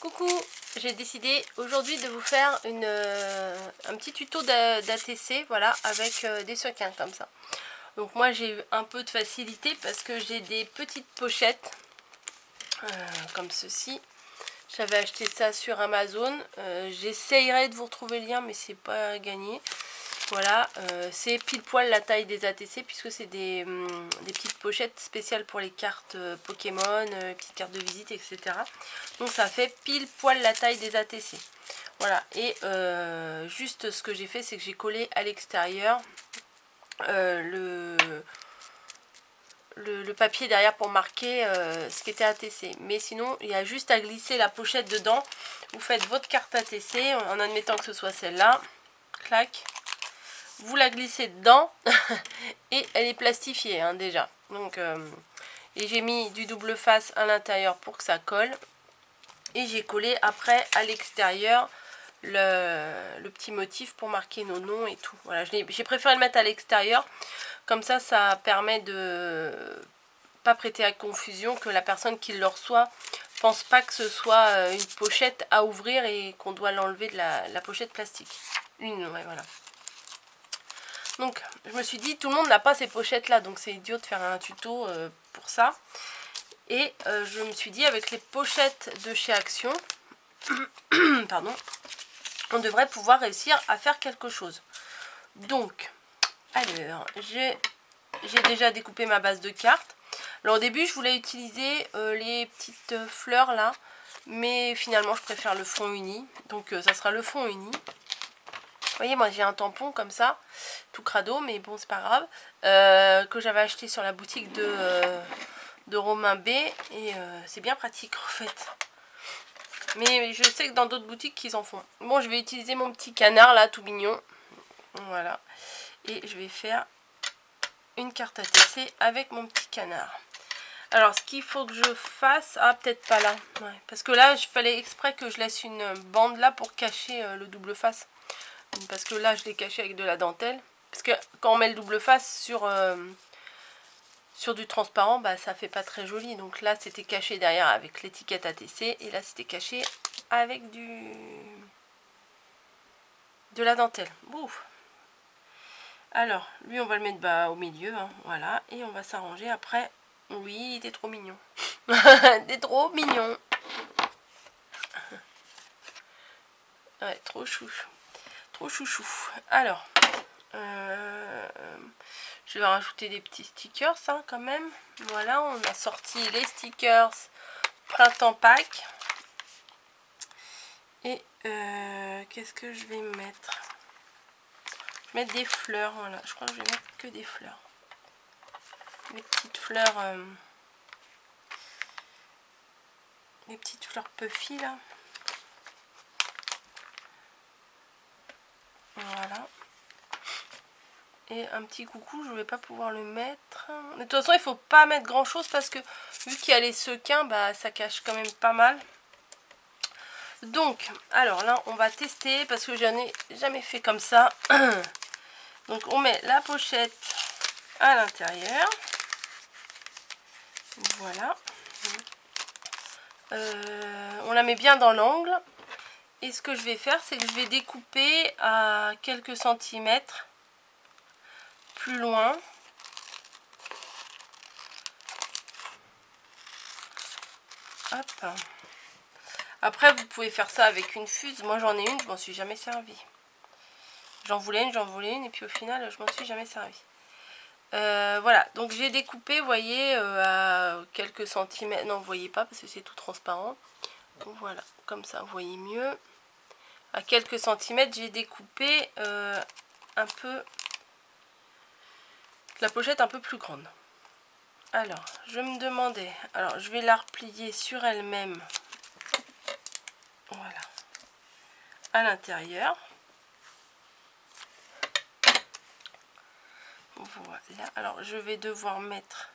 Coucou, j'ai décidé aujourd'hui de vous faire un petit tuto d'ATC, voilà, avec des sequins comme ça. Donc moi j'ai eu un peu de facilité parce que j'ai des petites pochettes comme ceci. J'avais acheté ça sur Amazon. J'essayerai de vous retrouver le lien, mais c'est pas gagné. Voilà, c'est pile poil la taille des ATC puisque c'est des petites pochettes spéciales pour les cartes Pokémon, petites cartes de visite, etc. Donc ça fait pile poil la taille des ATC. Voilà, et juste ce que j'ai fait, c'est que j'ai collé à l'extérieur le papier derrière pour marquer ce qui était ATC. Mais sinon, il y a juste à glisser la pochette dedans. Vous faites votre carte ATC en admettant que ce soit celle-là. Clac. Vous la glissez dedans et elle est plastifiée hein, déjà. Donc, et j'ai mis du double face à l'intérieur pour que ça colle. Et j'ai collé après à l'extérieur le petit motif pour marquer nos noms et tout. Voilà, j'ai préféré le mettre à l'extérieur. Comme ça permet de pas prêter à confusion, que la personne qui le reçoit pense pas que ce soit une pochette à ouvrir et qu'on doit l'enlever de la pochette plastique. Ouais, voilà. Donc je me suis dit, tout le monde n'a pas ces pochettes là, donc c'est idiot de faire un tuto pour ça. Et je me suis dit, avec les pochettes de chez Action, pardon, on devrait pouvoir réussir à faire quelque chose. Donc, alors, j'ai déjà découpé ma base de cartes. Alors au début, je voulais utiliser les petites fleurs là, mais finalement, je préfère le fond uni. Donc ça sera le fond uni. Vous voyez, moi j'ai un tampon comme ça, tout crado, mais bon, c'est pas grave, que j'avais acheté sur la boutique de Romain B, et c'est bien pratique en fait. Mais je sais que dans d'autres boutiques, ils en font. Bon, je vais utiliser mon petit canard là, tout mignon. Voilà. Et je vais faire une carte ATC avec mon petit canard. Alors, ce qu'il faut que je fasse... Ah, peut-être pas là. Ouais, parce que là, il fallait exprès que je laisse une bande là pour cacher le double face. Parce que là je l'ai caché avec de la dentelle, parce que quand on met le double face sur du transparent, bah ça fait pas très joli. Donc là c'était caché derrière avec l'étiquette ATC, et là c'était caché avec de la dentelle. Ouf. Alors lui on va le mettre au milieu hein, voilà, et on va s'arranger après. Oui, il était trop mignon. T'es trop mignon. Ouais, trop chou. Trop chouchou. Alors, je vais rajouter des petits stickers, hein, quand même. Voilà, on a sorti les stickers Printemps Pâques. Et qu'est-ce que je vais mettre? Je vais mettre des fleurs, voilà. Je crois que je vais mettre que des fleurs. Les petites fleurs, les petites fleurs puffy, là. Voilà. Et un petit coucou, je ne vais pas pouvoir le mettre. De toute façon, il ne faut pas mettre grand chose parce que vu qu'il y a les sequins, bah, ça cache quand même pas mal. Donc, alors là, on va tester parce que j'en ai jamais fait comme ça. Donc, on met la pochette à l'intérieur. Voilà. On la met bien dans l'angle. Et ce que je vais faire, c'est que je vais découper à quelques centimètres plus loin. Hop. Après, vous pouvez faire ça avec une fuse. Moi, j'en ai une, je m'en suis jamais servi. J'en voulais une, et puis au final, je m'en suis jamais servi. Voilà, donc j'ai découpé, vous voyez, à quelques centimètres. Non, vous voyez pas parce que c'est tout transparent. Donc voilà, comme ça, vous voyez mieux. À quelques centimètres, j'ai découpé un peu la pochette un peu plus grande. Alors, je me demandais, alors je vais la replier sur elle-même, voilà, à l'intérieur. Voilà, alors je vais devoir mettre,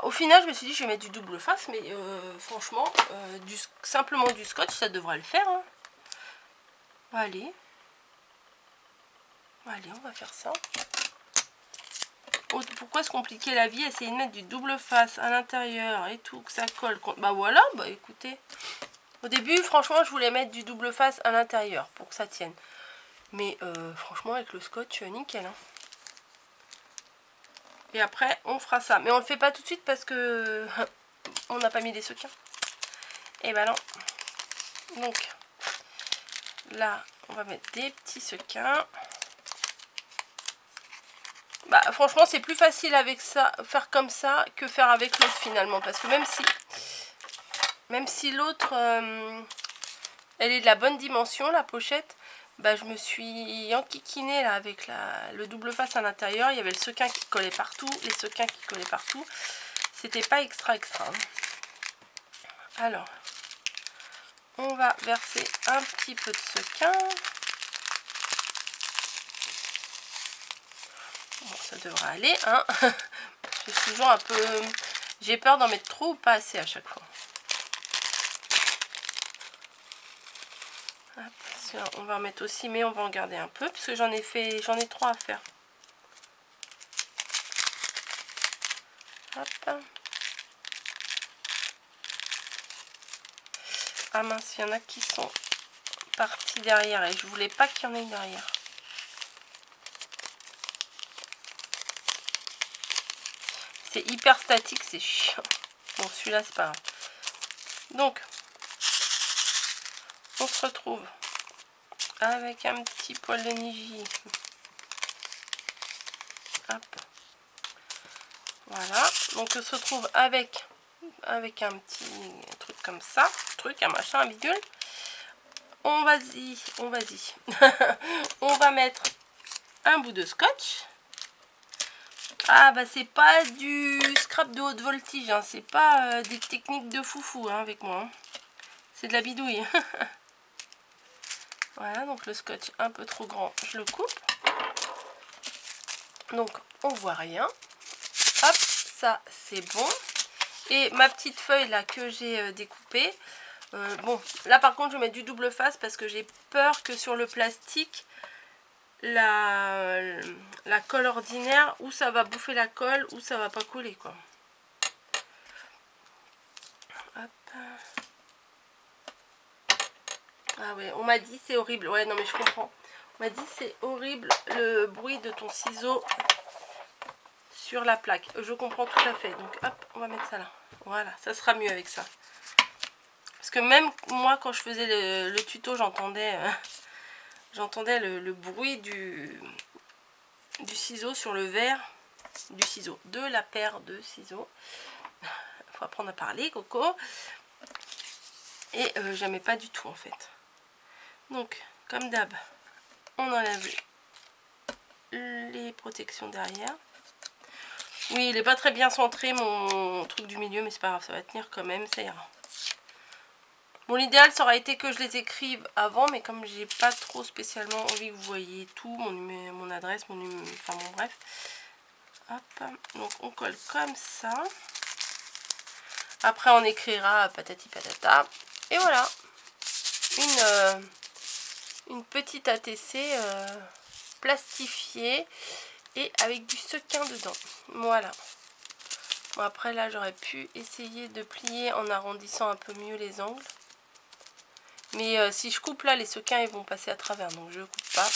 au final je me suis dit je vais mettre du double face, mais franchement, simplement du scotch, ça devrait le faire, hein. Allez, on va faire ça. pourquoi se compliquer la vie, essayer de mettre du double face à l'intérieur et tout, que ça colle. Bah voilà, bah écoutez. Au début, franchement, je voulais mettre du double face à l'intérieur pour que ça tienne. Mais franchement, avec le scotch, nickel. Hein. Et après, on fera ça. Mais on le fait pas tout de suite parce que on n'a pas mis les sequins. Et ben non. Donc, là, on va mettre des petits sequins. Bah franchement, c'est plus facile avec ça, faire comme ça, que faire avec l'autre finalement. Parce que même si l'autre, elle est de la bonne dimension, la pochette, bah je me suis enquiquinée là avec le double face à l'intérieur. Il y avait le sequin qui collait partout, les sequins qui collaient partout. C'était pas extra. Hein. Alors, on va verser un petit peu de sequin. Bon, ça devrait aller, hein. Je suis toujours un peu... J'ai peur d'en mettre trop ou pas assez à chaque fois. Hop, on va en mettre aussi, mais on va en garder un peu, parce que j'en ai 3 à faire. Hop. Ah mince, il y en a qui sont partis derrière, et je voulais pas qu'il y en ait derrière. C'est hyper statique, c'est chiant. Bon, celui-là, c'est pas grave. Donc, on se retrouve avec un petit poil de niji. Hop. Voilà. Donc, on se retrouve avec un petit truc comme ça. Un machin, un bidule. On va on va mettre un bout de scotch. Ah bah c'est pas du scrap de haute voltige, hein. C'est pas des techniques de foufou hein, avec moi. Hein. C'est de la bidouille. Voilà, donc le scotch un peu trop grand, je le coupe. Donc on voit rien. Hop, ça c'est bon. Et ma petite feuille là que j'ai découpée. Bon, là par contre je vais mettre du double face parce que j'ai peur que sur le plastique, la colle ordinaire, ou ça va bouffer la colle, ou ça va pas coller quoi. Hop. Ah ouais, on m'a dit c'est horrible. Ouais, non mais je comprends. On m'a dit c'est horrible le bruit de ton ciseau sur la plaque. Je comprends tout à fait. Donc hop, on va mettre ça là. Voilà, ça sera mieux avec ça. Parce que même moi quand je faisais le tuto, j'entendais le bruit du ciseau sur le verre du ciseau, de la paire de ciseaux. Il faut apprendre à parler, Coco. Et j'aimais pas du tout en fait. Donc, comme d'hab, on enlève les protections derrière. Oui, il n'est pas très bien centré mon truc du milieu, mais c'est pas grave, ça va tenir quand même, ça ira. Bon, l'idéal ça aurait été que je les écrive avant, mais comme j'ai pas trop spécialement envie que vous voyez tout, mon adresse, enfin bon bref. Hop, donc on colle comme ça. Après on écrira patati patata. Et voilà, une petite ATC plastifiée et avec du sequin dedans. Voilà. Bon, après là j'aurais pu essayer de plier en arrondissant un peu mieux les angles. Mais si je coupe là, les sequins ils vont passer à travers, donc je coupe pas.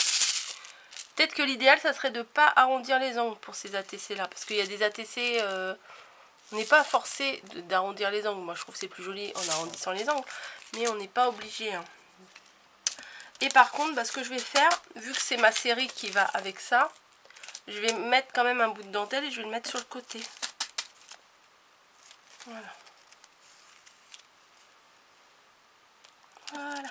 Peut-être que l'idéal ça serait de pas arrondir les angles pour ces ATC là, parce qu'il y a des ATC, on n'est pas forcé d'arrondir les angles. Moi je trouve que c'est plus joli en arrondissant les angles, mais on n'est pas obligé. Hein. Et par contre, bah, ce que je vais faire, vu que c'est ma série qui va avec ça, je vais mettre quand même un bout de dentelle et je vais le mettre sur le côté. Voilà. Voilà.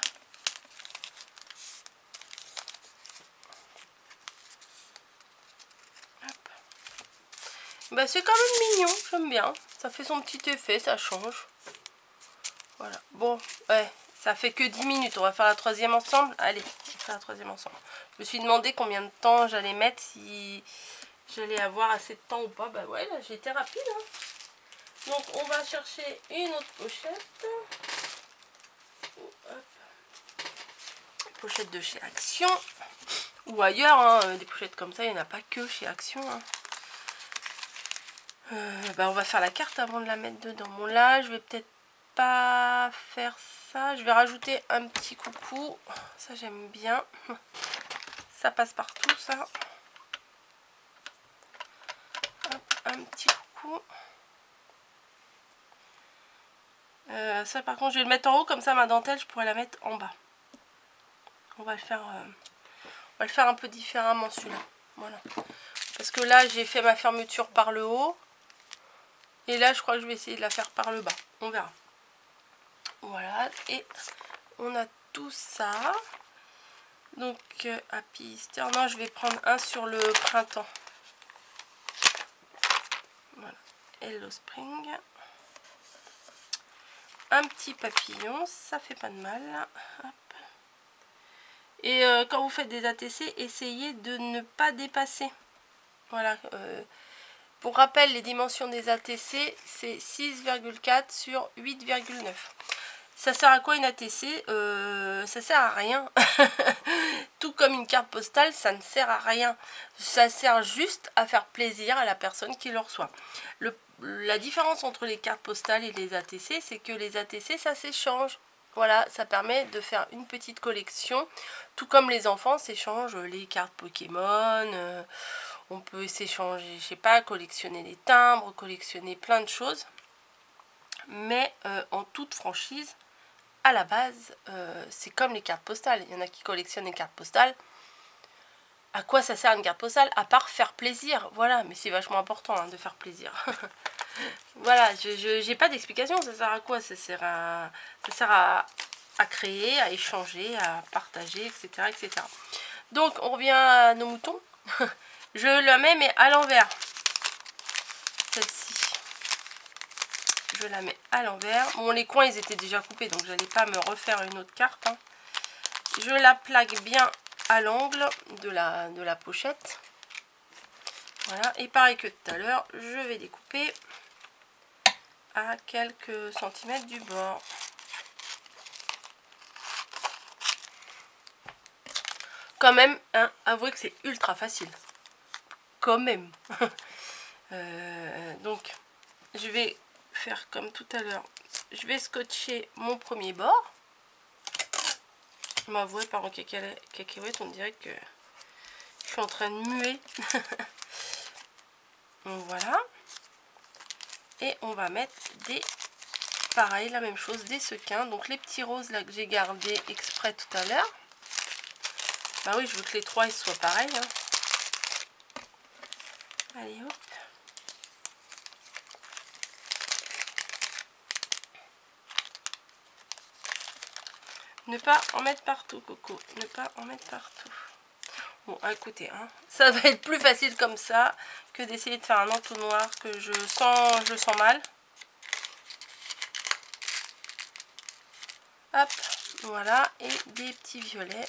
Bah, c'est quand même mignon, j'aime bien. Ça fait son petit effet, ça change. Voilà. Bon, ouais, ça fait que 10 minutes. On va faire la troisième ensemble. Allez, on va faire la troisième ensemble. Je me suis demandé combien de temps j'allais mettre, si j'allais avoir assez de temps ou pas. Bah ouais, là j'ai été rapide. Hein. Donc on va chercher une autre pochette. Hop. Pochette de chez Action. Ou ailleurs, hein. Des pochettes comme ça, il n'y en a pas que chez Action. Hein. On va faire la carte avant de la mettre dedans. Bon là, je vais peut-être pas faire ça. Je vais rajouter un petit coucou. Ça, j'aime bien. Ça passe partout, ça. Hop, un petit coucou. Ça, par contre, je vais le mettre en haut. Comme ça, ma dentelle, je pourrais la mettre en bas. On va le faire un peu différemment, celui-là. Voilà. Parce que là, j'ai fait ma fermeture par le haut. Et là, je crois que je vais essayer de la faire par le bas. On verra. Voilà. Et on a tout ça. Donc, Happy Easter. Non, je vais prendre un sur le printemps. Voilà. Hello Spring. Un petit papillon. Ça fait pas de mal. Hop. Et quand vous faites des ATC, essayez de ne pas dépasser. Voilà. Pour rappel, les dimensions des ATC, c'est 6,4 sur 8,9. Ça sert à quoi une ATC? Ça sert à rien. Tout comme une carte postale, ça ne sert à rien. Ça sert juste à faire plaisir à la personne qui le reçoit. La différence entre les cartes postales et les ATC, c'est que les ATC, ça s'échange. Voilà, ça permet de faire une petite collection. Tout comme les enfants s'échangent les cartes Pokémon. On peut s'échanger, je sais pas, collectionner les timbres, collectionner plein de choses. Mais en toute franchise, à la base, c'est comme les cartes postales. Il y en a qui collectionnent les cartes postales. À quoi ça sert une carte postale? À part faire plaisir. Voilà, mais c'est vachement important hein, de faire plaisir. Voilà, j'ai pas d'explication. Ça sert à quoi? Ça sert à créer, à échanger, à partager, etc., etc. Donc, on revient à nos moutons. Je la mets, mais à l'envers. Celle-ci. Je la mets à l'envers. Bon, les coins, ils étaient déjà coupés, donc j'allais pas me refaire une autre carte. Hein. Je la plaque bien à l'angle de la pochette. Voilà. Et pareil que tout à l'heure, je vais découper à quelques centimètres du bord. Quand même, hein, avouez que c'est ultra facile. Quand même. Donc, je vais faire comme tout à l'heure. Je vais scotcher mon premier bord. M'avouer par en cacahuète, on dirait que je suis en train de muer. Donc voilà. Et on va mettre pareil, la même chose, des sequins. Donc les petits roses là que j'ai gardés exprès tout à l'heure. Bah oui, je veux que les trois ils soient pareils. Hein. Allez hop. Ne pas en mettre partout, Coco. Ne pas en mettre partout. Bon, écoutez, hein, ça va être plus facile comme ça que d'essayer de faire un entonnoir que je sens mal. Hop, voilà. Et des petits violets.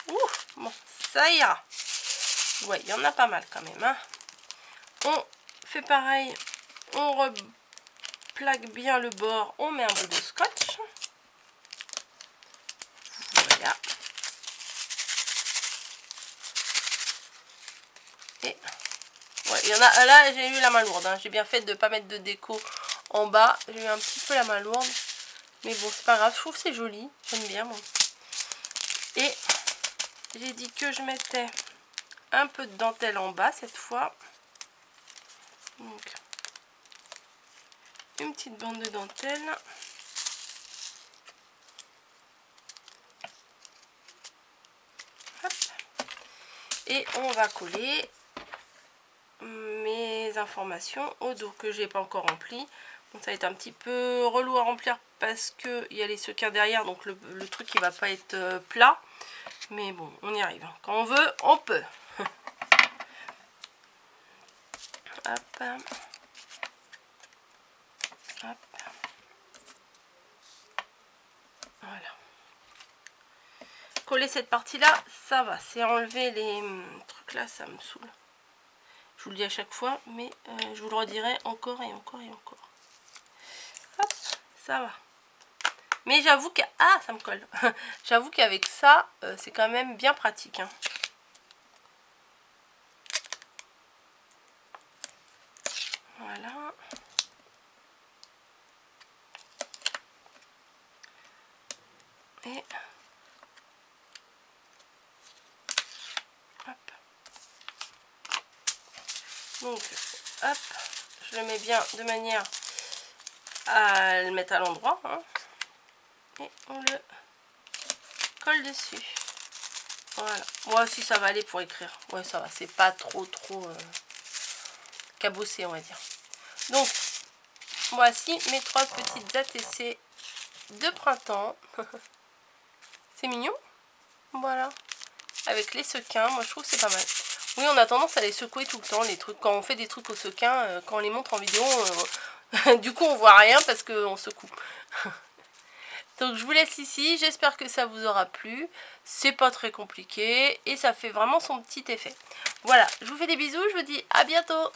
Ouh, bon, ça ira. Ouais, il y en a pas mal quand même. Hein. On fait pareil. On replaque bien le bord. On met un bout de scotch. Voilà. Et ouais, il y en a là, j'ai eu la main lourde. Hein. J'ai bien fait de ne pas mettre de déco en bas. J'ai eu un petit peu la main lourde. Mais bon, c'est pas grave. Je trouve que c'est joli. J'aime bien, moi. Et j'ai dit que je mettais un peu de dentelle en bas cette fois. Donc, une petite bande de dentelle. Hop. Et on va coller mes informations au dos que j'ai pas encore rempli. Donc ça va être un petit peu relou à remplir parce que il y a les sequins derrière, donc le truc il va pas être plat. Mais bon, on y arrive. Quand on veut, on peut. Hop. Hop. Voilà. Coller cette partie là, ça va. C'est enlever les trucs là, ça me saoule. Je vous le dis à chaque fois, mais je vous le redirai encore et encore et encore. Hop, ça va. Mais j'avoue que... Ah, ça me colle. J'avoue qu'avec ça, c'est quand même bien pratique. Hein. Voilà. Et hop. Donc hop, je le mets bien de manière à le mettre à l'endroit, hein. Et on le colle dessus. Voilà. Moi aussi ça va aller pour écrire. Ouais, ça va, c'est pas trop cabossé, on va dire. Donc voici mes 3 petites ATC de printemps. C'est mignon. Voilà. Avec les sequins, moi je trouve que c'est pas mal. Oui, on a tendance à les secouer tout le temps, les trucs. Quand on fait des trucs aux sequins, quand on les montre en vidéo, du coup on voit rien parce qu'on secoue. Donc je vous laisse ici, j'espère que ça vous aura plu. C'est pas très compliqué et ça fait vraiment son petit effet. Voilà, je vous fais des bisous, je vous dis à bientôt.